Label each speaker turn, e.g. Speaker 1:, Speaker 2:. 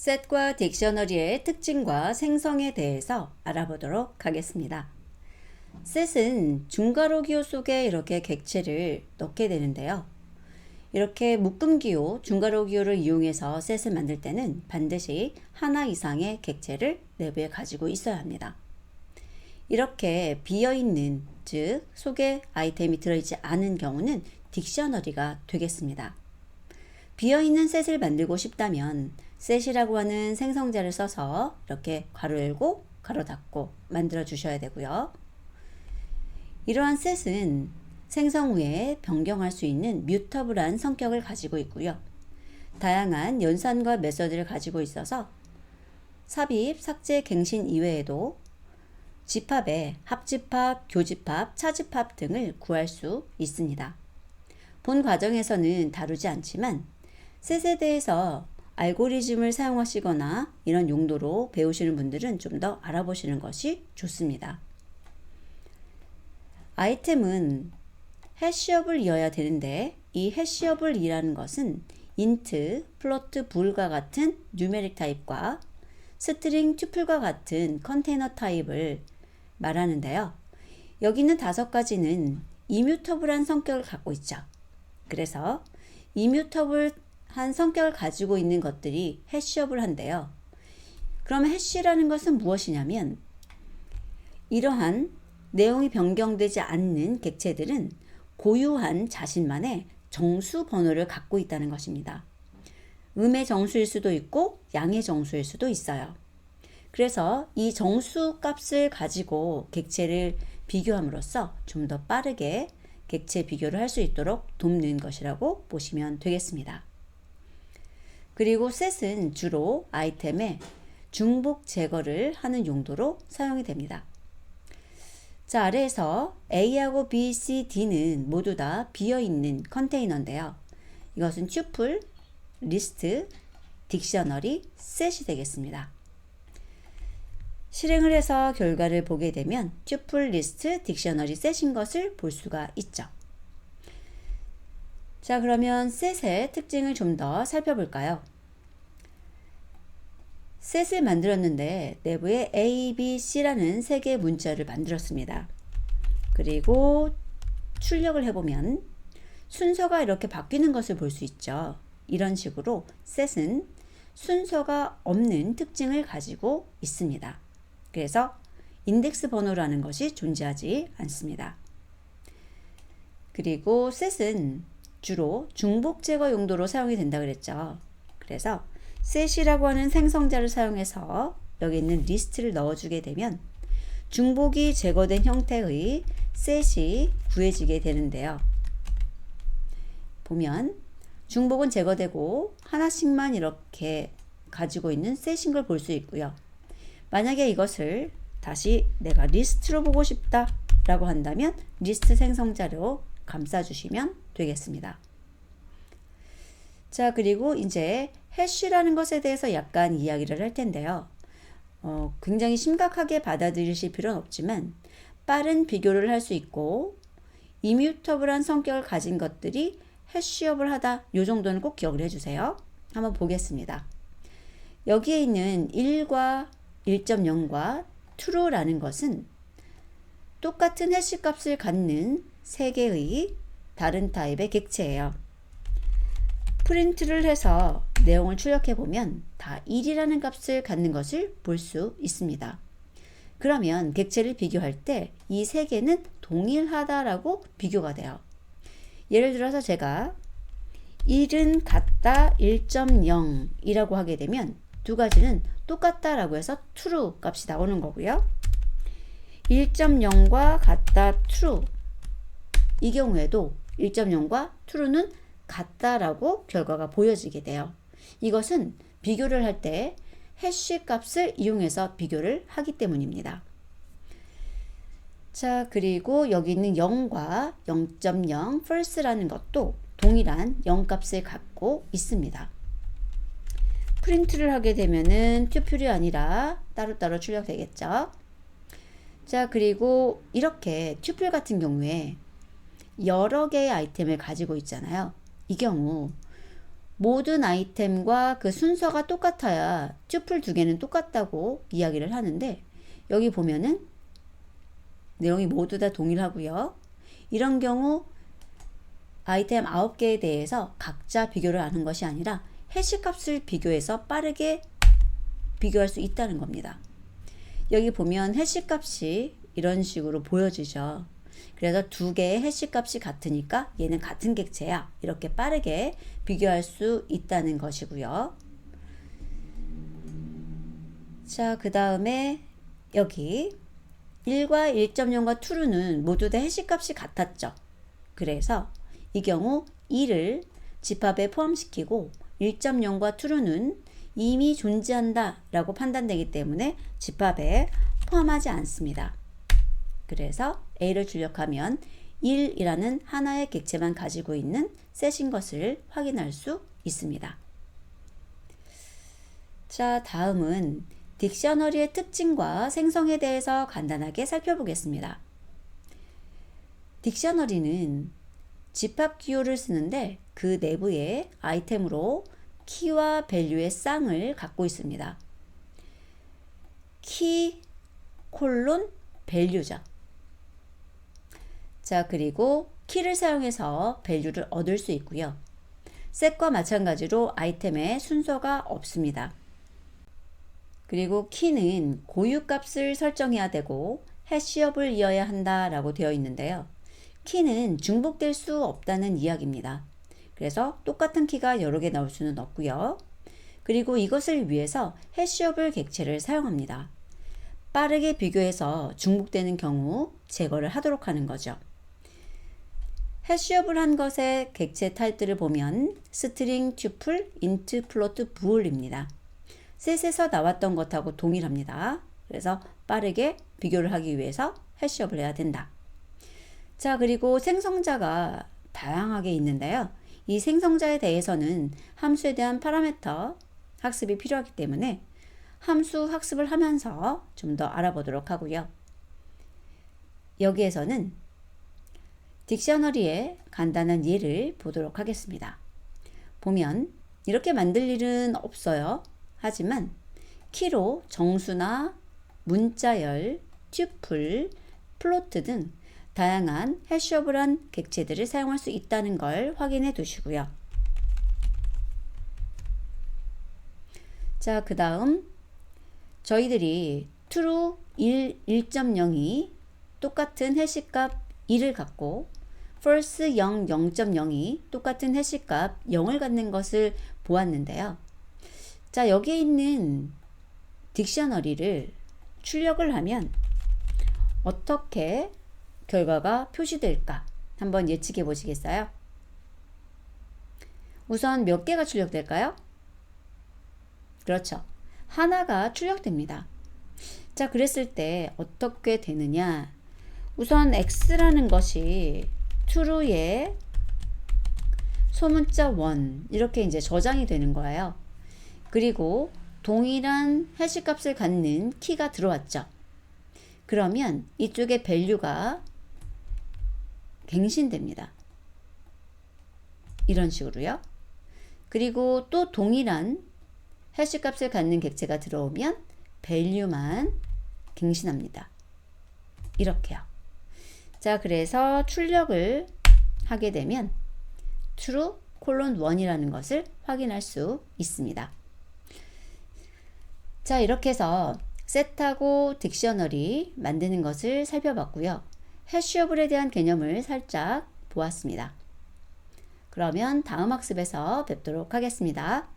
Speaker 1: 셋과 딕셔너리의 특징과 생성에 대해서 알아보도록 하겠습니다. 셋은 중괄호 기호 속에 이렇게 객체를 넣게 되는데요. 이렇게 묶음 기호, 중괄호 기호를 이용해서 셋을 만들 때는 반드시 하나 이상의 객체를 내부에 가지고 있어야 합니다. 이렇게 비어있는, 즉 속에 아이템이 들어있지 않은 경우는 딕셔너리가 되겠습니다. 비어있는 셋을 만들고 싶다면 셋이라고 하는 생성자를 써서 이렇게 괄호 열고 괄호 닫고 만들어 주셔야 되고요. 이러한 셋은 생성 후에 변경할 수 있는 뮤터블한 성격을 가지고 있고요. 다양한 연산과 메서드를 가지고 있어서 삽입, 삭제, 갱신 이외에도 집합의 합집합, 교집합, 차집합 등을 구할 수 있습니다. 본 과정에서는 다루지 않지만 셋에 대해서 알고리즘을 사용하시거나 이런 용도로 배우시는 분들은 좀 더 알아보시는 것이 좋습니다. 아이템은 해시업을 이어야 되는데 이 해시업을 이라는 것은 인트, 플로트, 불과 같은 뉴메릭 타입과 스트링, 튜플과 같은 컨테이너 타입을 말하는데요. 여기 있는 5가지는 이뮤터블한 성격을 갖고 있죠. 그래서 이뮤터블한 성격을 가지고 있는 것들이 해시업을 한대요. 그러면 해시라는 것은 무엇이냐면 이러한 내용이 변경되지 않는 객체들은 고유한 자신만의 정수 번호를 갖고 있다는 것입니다. 음의 정수일 수도 있고 양의 정수일 수도 있어요. 그래서 이 정수 값을 가지고 객체를 비교함으로써 좀 더 빠르게 객체 비교를 할 수 있도록 돕는 것이라고 보시면 되겠습니다. 그리고 셋은 주로 아이템의 중복 제거를 하는 용도로 사용이 됩니다. 자, 아래에서 A하고 B, C, D는 모두 다 비어있는 컨테이너인데요. 이것은 튜플, 리스트, 딕셔너리, 셋이 되겠습니다. 실행을 해서 결과를 보게 되면 튜플, 리스트, 딕셔너리, 셋인 것을 볼 수가 있죠. 자, 그러면 셋의 특징을 좀 더 살펴볼까요? 셋을 만들었는데 내부에 A, B, C라는 3개의 문자를 만들었습니다. 그리고 출력을 해보면 순서가 이렇게 바뀌는 것을 볼 수 있죠. 이런 식으로 셋은 순서가 없는 특징을 가지고 있습니다. 그래서 인덱스 번호라는 것이 존재하지 않습니다. 그리고 셋은 주로 중복 제거 용도로 사용이 된다 그랬죠. 그래서 셋이라고 하는 생성자를 사용해서 여기 있는 리스트를 넣어주게 되면 중복이 제거된 형태의 셋이 구해지게 되는데요. 보면 중복은 제거되고 하나씩만 이렇게 가지고 있는 셋인 걸 볼 수 있고요. 만약에 이것을 다시 내가 리스트로 보고 싶다 라고 한다면 리스트 생성자로 감싸주시면 되겠습니다. 자, 그리고 이제 해시라는 것에 대해서 약간 이야기를 할 텐데요. 굉장히 심각하게 받아들이실 필요는 없지만 빠른 비교를 할 수 있고 이뮤터블한 성격을 가진 것들이 해시업을 하다, 이 정도는 꼭 기억을 해주세요. 한번 보겠습니다. 여기에 있는 1과 1.0과 true라는 것은 똑같은 해시 값을 갖는 3개의 다른 타입의 객체예요. 프린트를 해서 내용을 출력해 보면 다 1이라는 값을 갖는 것을 볼 수 있습니다. 그러면 객체를 비교할 때 이 3개는 동일하다라고 비교가 돼요. 예를 들어서 제가 1은 같다 1.0이라고 하게 되면 2가지는 똑같다라고 해서 true 값이 나오는 거고요. 1.0과 같다 true, 이 경우에도 1.0과 true는 같다라고 결과가 보여지게 돼요. 이것은 비교를 할 때 해시 값을 이용해서 비교를 하기 때문입니다. 자, 그리고 여기 있는 0과 0.0 false라는 것도 동일한 0 값을 갖고 있습니다. 프린트를 하게 되면은 튜플이 아니라 따로따로 출력되겠죠. 자, 그리고 이렇게 튜플 같은 경우에 여러 개의 아이템을 가지고 있잖아요. 이 경우 모든 아이템과 그 순서가 똑같아야 튜플 두 개는 똑같다고 이야기를 하는데, 여기 보면은 내용이 모두 다 동일하고요. 이런 경우 아이템 9개에 대해서 각자 비교를 하는 것이 아니라 해시값을 비교해서 빠르게 비교할 수 있다는 겁니다. 여기 보면 해시값이 이런 식으로 보여지죠. 그래서 두 개의 해시값이 같으니까 얘는 같은 객체야, 이렇게 빠르게 비교할 수 있다는 것이고요. 자, 그 다음에 여기 1과 1.0과 true는 모두 다 해시값이 같았죠. 그래서 이 경우 2를 집합에 포함시키고 1.0과 true는 이미 존재한다 라고 판단되기 때문에 집합에 포함하지 않습니다. 그래서 A를 출력하면 1이라는 하나의 객체만 가지고 있는 셋인 것을 확인할 수 있습니다. 자, 다음은 딕셔너리의 특징과 생성에 대해서 간단하게 살펴보겠습니다. 딕셔너리는 집합 기호를 쓰는데 그 내부에 아이템으로 키와 밸류의 쌍을 갖고 있습니다. 키 콜론 밸류죠. 자, 그리고 키를 사용해서 밸류를 얻을 수 있고요. 셋과 마찬가지로 아이템의 순서가 없습니다. 그리고 키는 고유값을 설정해야 되고 해시업을 이어야 한다라고 되어 있는데요. 키는 중복될 수 없다는 이야기입니다. 그래서 똑같은 키가 여러 개 나올 수는 없고요. 그리고 이것을 위해서 해시업을 객체를 사용합니다. 빠르게 비교해서 중복되는 경우 제거를 하도록 하는 거죠. 해시업을 한 것의 객체 타입들을 보면 스트링, 튜플, 인트, 플로트, 부울입니다. 셋에서 나왔던 것하고 동일합니다. 그래서 빠르게 비교를 하기 위해서 해시업을 해야 된다. 자, 그리고 생성자가 다양하게 있는데요. 이 생성자에 대해서는 함수에 대한 파라미터 학습이 필요하기 때문에 함수 학습을 하면서 좀 더 알아보도록 하고요. 여기에서는 딕셔너리의 간단한 예를 보도록 하겠습니다. 보면 이렇게 만들 일은 없어요. 하지만 키로 정수나 문자열, 튜플, 플로트 등 다양한 해시업을 한 객체들을 사용할 수 있다는 걸 확인해 두시고요. 자, 그 다음 저희들이 true 1.0이 똑같은 해시값 2를 갖고 false 0, 0.0이 똑같은 해시값 0을 갖는 것을 보았는데요. 자, 여기에 있는 딕셔너리를 출력을 하면 어떻게 결과가 표시될까 한번 예측해 보시겠어요? 우선 몇 개가 출력될까요? 그렇죠. 하나가 출력됩니다. 자, 그랬을 때 어떻게 되느냐? 우선 x라는 것이 true의 소문자 1 이렇게 이제 저장이 되는 거예요. 그리고 동일한 해시값을 갖는 키가 들어왔죠. 그러면 이쪽에 밸류가 갱신됩니다. 이런 식으로요. 그리고 또 동일한 해시값을 갖는 객체가 들어오면 밸류만 갱신합니다. 이렇게요. 자, 그래서 출력을 하게 되면 true, 1이라는 것을 확인할 수 있습니다. 자, 이렇게 해서 셋하고 딕셔너리 만드는 것을 살펴봤고요. 해시어블에 대한 개념을 살짝 보았습니다. 그러면 다음 학습에서 뵙도록 하겠습니다.